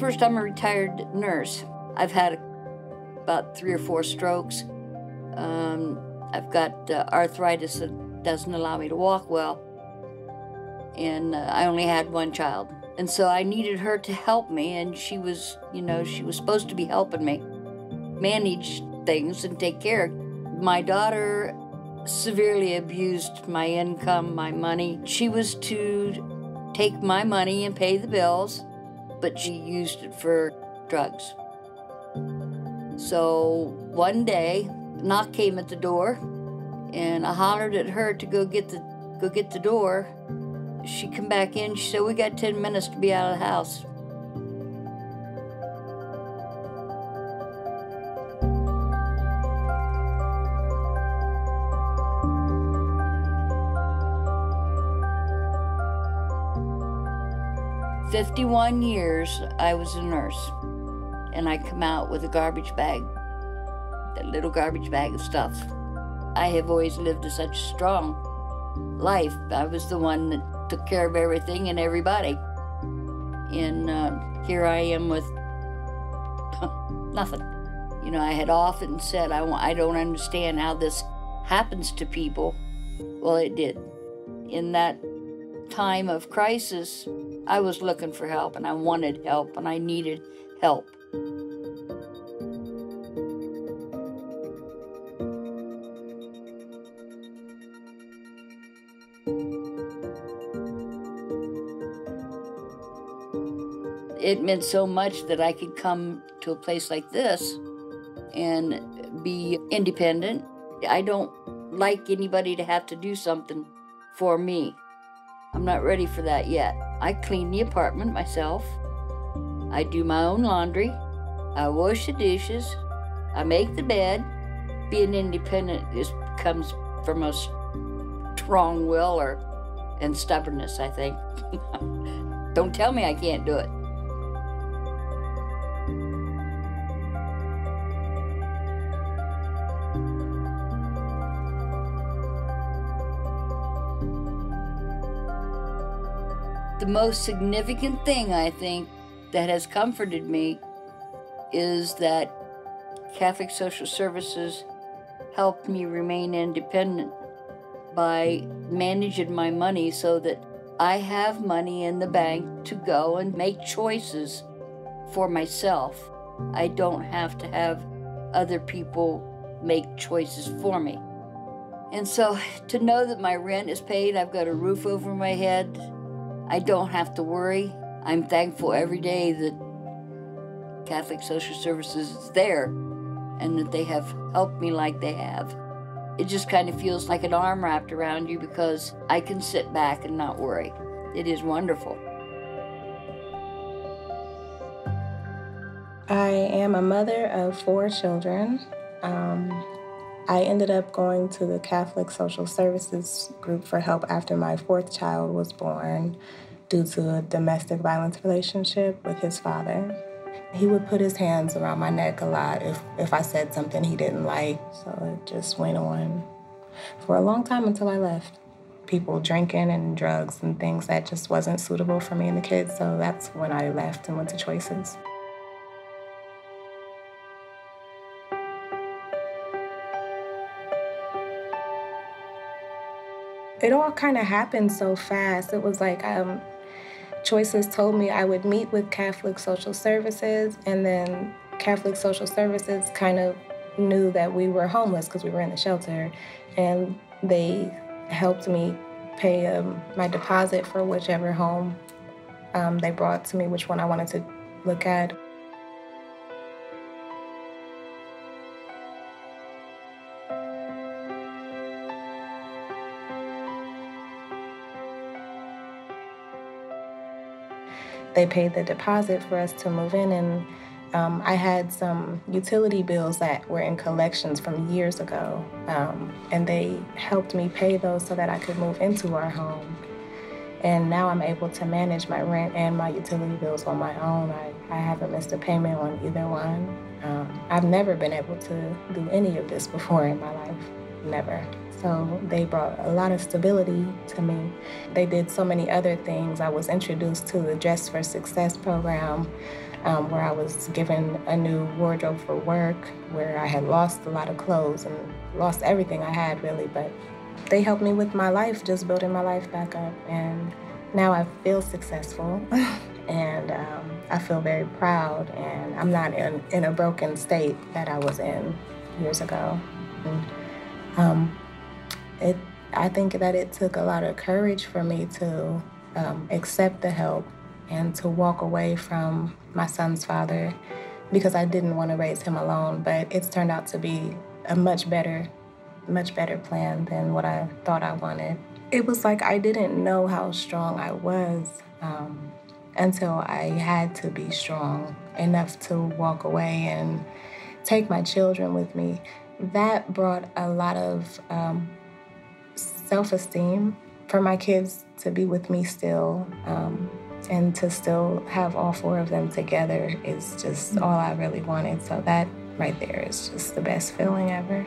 First, I'm a retired nurse. I've had about 3 or 4 strokes. I've got arthritis that doesn't allow me to walk well. And I only had 1 child. And so I needed her to help me, and she was, she was supposed to be helping me manage things and take care. My daughter severely abused my income, my money. She was to take my money and pay the bills, but she used it for drugs. So one day, a knock came at the door, and I hollered at her to go get the door. She come back in, she said, "We got 10 minutes to be out of the house." For 51 years, I was a nurse, and I come out with a garbage bag, that little garbage bag of stuff. I have always lived a such strong life. I was the one that took care of everything and everybody. And here I am with nothing. I had often said, I don't understand how this happens to people. Well, it did. In that time of crisis, I was looking for help, and I wanted help, and I needed help. It meant so much that I could come to a place like this and be independent. I don't like anybody to have to do something for me. I'm not ready for that yet. I clean the apartment myself. I do my own laundry. I wash the dishes. I make the bed. Being independent comes from a strong will and stubbornness, I think. Don't tell me I can't do it. The most significant thing, I think, that has comforted me is that Catholic Social Services helped me remain independent by managing my money so that I have money in the bank to go and make choices for myself. I don't have to have other people make choices for me. And so to know that my rent is paid, I've got a roof over my head, I don't have to worry. I'm thankful every day that Catholic Social Services is there and that they have helped me like they have. It just kind of feels like an arm wrapped around you because I can sit back and not worry. It is wonderful. I am a mother of 4 children. I ended up going to the Catholic Social Services group for help after my 4th child was born due to a domestic violence relationship with his father. He would put his hands around my neck a lot if I said something he didn't like, so it just went on for a long time until I left. People drinking and drugs and things that just wasn't suitable for me and the kids, so that's when I left and went to Choices. It all kind of happened so fast. It was like Choices told me I would meet with Catholic Social Services, and then Catholic Social Services kind of knew that we were homeless because we were in the shelter, and they helped me pay my deposit for whichever home they brought to me, which one I wanted to look at. They paid the deposit for us to move in, and I had some utility bills that were in collections from years ago, and they helped me pay those so that I could move into our home. And now I'm able to manage my rent and my utility bills on my own. I haven't missed a payment on either one. I've never been able to do any of this before in my life, never. So they brought a lot of stability to me. They did so many other things. I was introduced to the Dress for Success program. where I was given a new wardrobe for work, where I had lost a lot of clothes and lost everything I had really, but they helped me with my life, just building my life back up. And now I feel successful and I feel very proud, and I'm not in a broken state that I was in years ago. And, um, it, I think that it took a lot of courage for me to accept the help and to walk away from my son's father because I didn't want to raise him alone. But it's turned out to be a much better plan than what I thought I wanted. It was like I didn't know how strong I was until I had to be strong enough to walk away and take my children with me. That brought a lot of self-esteem for my kids to be with me still, and to still have all four of them together is just all I really wanted. So that right there is just the best feeling ever.